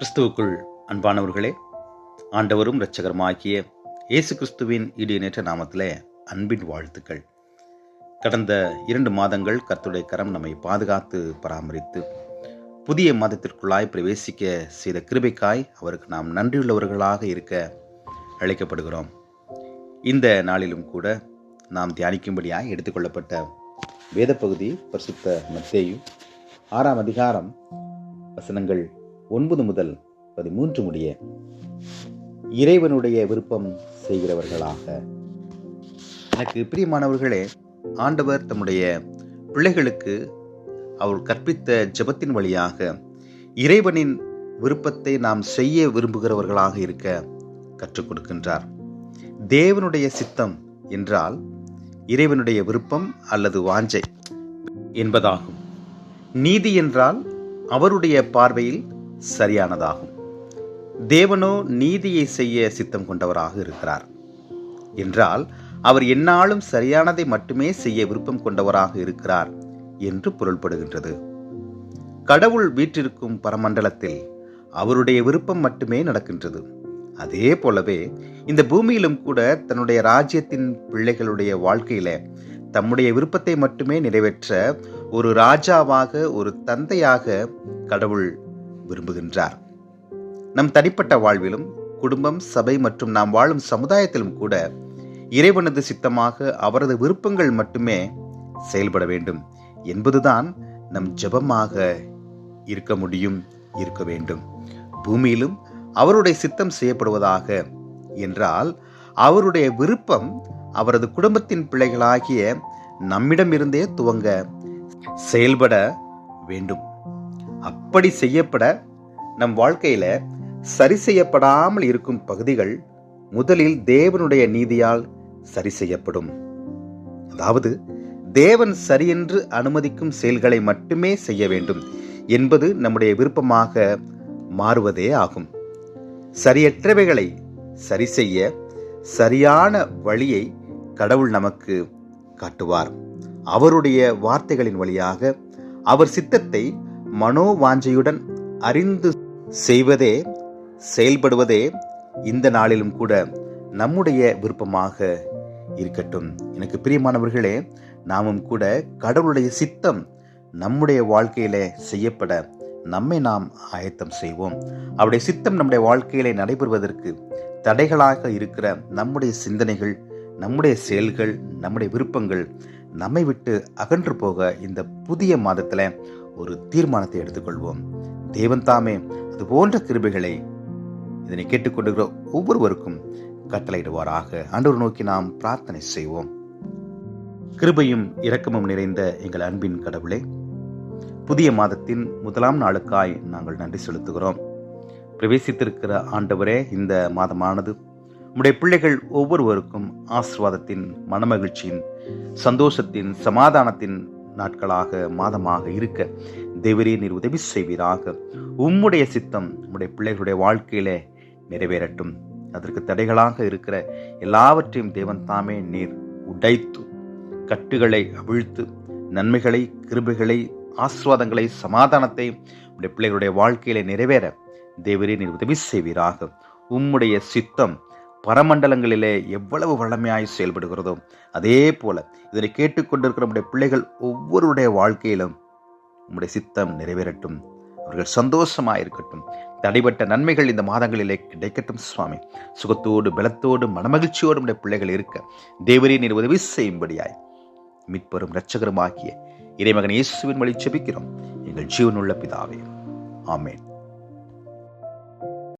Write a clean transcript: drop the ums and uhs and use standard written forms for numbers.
கிறிஸ்துவுக்குள் அன்பானவர்களே, ஆண்டவரும் இரட்சகருமாகிய இயேசு கிறிஸ்துவின் இடியேற்ற நாமத்திலே அன்பின் வாழ்த்துக்கள். கடந்த 2 மாதங்கள் கர்த்தருடைய கரம் நம்மை பாதுகாத்து பராமரித்து புதிய மாதத்திற்குள்ளாய் பிரவேசிக்க செய்த கிருபைக்காய் அவருக்கு நாம் நன்றியுள்ளவர்களாக இருக்க அழைக்கப்படுகிறோம். இந்த நாளிலும் கூட நாம் தியானிக்கும்படியாய் எடுத்துக்கொள்ளப்பட்ட வேத பகுதி பரிசுத்த மத்தேயு 6ஆம் அதிகாரம் வசனங்கள் 9 முதல் 13 முடிய. இறைவனுடைய விருப்பம் செய்கிறவர்களாக. எனக்கு பிரியமானவர்களே, ஆண்டவர் தம்முடைய பிள்ளைகளுக்கு அவர் கற்பித்த ஜெபத்தின் வழியாக இறைவனின் விருப்பத்தை நாம் செய்ய விரும்புகிறவர்களாக இருக்க கற்றுக் கொடுக்கின்றார். தேவனுடைய சித்தம் என்றால் இறைவனுடைய விருப்பம் அல்லது வாஞ்சை என்பதாகும். நீதி என்றால் அவருடைய பார்வையில் சரியானதாகும். தேவனோ நீதியை செய்ய சித்தம் கொண்டவராக இருக்கிறார் என்றால் அவர் எந்நாளும் சரியானதை மட்டுமே செய்ய விருப்பம் கொண்டவராக இருக்கிறார் என்று பொருள்படுகின்றது. கடவுள் வீற்றிருக்கும் பரமண்டலத்தில் அவருடைய விருப்பம் மட்டுமே நடக்கின்றது. அதே போலவே இந்த பூமியிலும் கூட தன்னுடைய ராஜ்யத்தின் பிள்ளைகளுடைய வாழ்க்கையில தம்முடைய விருப்பத்தை மட்டுமே நிறைவேற்ற ஒரு ராஜாவாக, ஒரு தந்தையாக கடவுள் விரும்புகின்றார். நம் தனிப்பட்ட வாழ்விலும், குடும்பம், சபை மற்றும் நாம் வாழும் சமுதாயத்திலும் கூட இறைவனது சித்தமாக அவரது விருப்பங்கள் மட்டுமே செயல்பட வேண்டும் என்பதுதான் நம் ஜெபமாக இருக்க வேண்டும். பூமியிலும் அவருடைய சித்தம் செய்யப்படுவதாக என்றால் அவருடைய விருப்பம் அவரது குடும்பத்தின் பிள்ளைகளாகிய நம்மிடமிருந்தே துவங்க செயல்பட வேண்டும். அப்படி செய்யப்பட நம் வாழ்க்கையில சரி செய்யப்படாமல் இருக்கும் பகுதிகள் முதலில் தேவனுடைய நீதியால் சரி செய்யப்படும். அதாவது தேவன் சரியென்று அனுமதிக்கும் செயல்களை மட்டுமே செய்ய வேண்டும் என்பது நம்முடைய விருப்பமாக மாறுவதே ஆகும். சரியற்றவைகளை சரி செய்ய சரியான வழியை கடவுள் நமக்கு காட்டுவார். அவருடைய வார்த்தைகளின் வழியாக அவர் சித்தத்தை மனோவாஞ்சையுடன் அறிந்து செய்வதே, செயல்படுவதே இந்த நாளிலும் கூட நம்முடைய விருப்பமாக இருக்கட்டும். எனக்கு பிரியமானவர்களே, நாமும் கூட கடவுளுடைய சித்தம் நம்முடைய வாழ்க்கையில செய்யப்பட நம்மை நாம் ஆயத்தம் செய்வோம். அவருடைய சித்தம் நம்முடைய வாழ்க்கையில நடைபெறுவதற்கு தடைகளாக இருக்கிற நம்முடைய சிந்தனைகள், நம்முடைய செயல்கள், நம்முடைய விருப்பங்கள் நம்மை விட்டு அகன்று போக இந்த புதிய மாதத்துல ஒரு தீர்மானத்தை எடுத்துக்கொள்வோம். தேவன் தாமே அது போன்ற கிருபைகளை இதனை கேட்டுக்கொண்டிருக்கிற ஒவ்வொருவருக்கும் கட்டளையிடுவாராக. ஆண்டவர் நோக்கி நாம் பிரார்த்தனை செய்வோம். கிருபையும் இரக்கமும் நிறைந்த எங்கள் அன்பின் கடவுளே, புதிய மாதத்தின் 1ஆம் நாளுக்காய் நாங்கள் நன்றி செலுத்துகிறோம். பிரவேசித்திருக்கிற ஆண்டவரே, இந்த மாதமானது உம்முடைய பிள்ளைகள் ஒவ்வொருவருக்கும் ஆசீர்வாதத்தின், மனமகிழ்ச்சியின், சந்தோஷத்தின், சமாதானத்தின் நாட்களாக, மாதமாக இருக்க தேவரே நீர் உதவி செய்வீராக. உம்முடைய சித்தம் உம்முடைய பிள்ளைகளுடைய வாழ்க்கையில நிறைவேறட்டும். அதற்கு தடைகளாக இருக்கிற எல்லாவற்றையும் தேவன் தாமே நீர் உடைத்து கட்டுகளை அவிழ்த்து நன்மைகளை, கிருபைகளை, ஆசீர்வாதங்களை, சமாதானத்தை உம்முடைய பிள்ளைகளுடைய வாழ்க்கையில நிறைவேற தேவரே நீர் உதவி செய்வீராக. உம்முடைய சித்தம் பரமண்டலங்களிலே எவ்வளவு வல்லமையாய் செயல்படுகிறதோ அதே போல இதனை கேட்டுக்கொண்டிருக்கிற நம்முடைய பிள்ளைகள் ஒவ்வொருடைய வாழ்க்கையிலும் உம்முடைய சித்தம் நிறைவேறட்டும். அவர்கள் சந்தோஷமாயிருக்கட்டும். தடைபட்ட நன்மைகள் இந்த மாதங்களிலே கிடைக்கட்டும் சுவாமி. சுகத்தோடு, பலத்தோடு, மனமகிழ்ச்சியோடு நம்முடைய பிள்ளைகள் இருக்க தேவரே நீர் உதவி செய்யும்படியாய் மீட்பரும் இரட்சகருமாகிய இறைமகன் இயேசுவின் வழி ஜெபிக்கிறோம் எங்கள் ஜீவனுள்ள பிதாவே. ஆமென்.